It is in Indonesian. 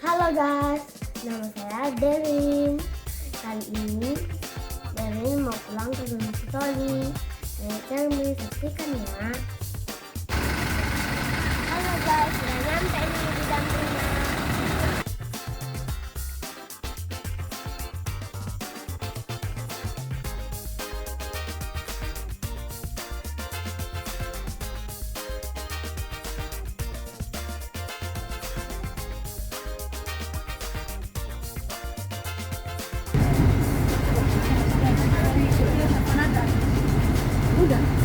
Halo guys, nama saya Devin. Kali ini Devin mau pulang ke Gunung Sitoli. Yang bisa saksikan ya. Halo guys, sudah nyampe nih di dampingnya. Udah.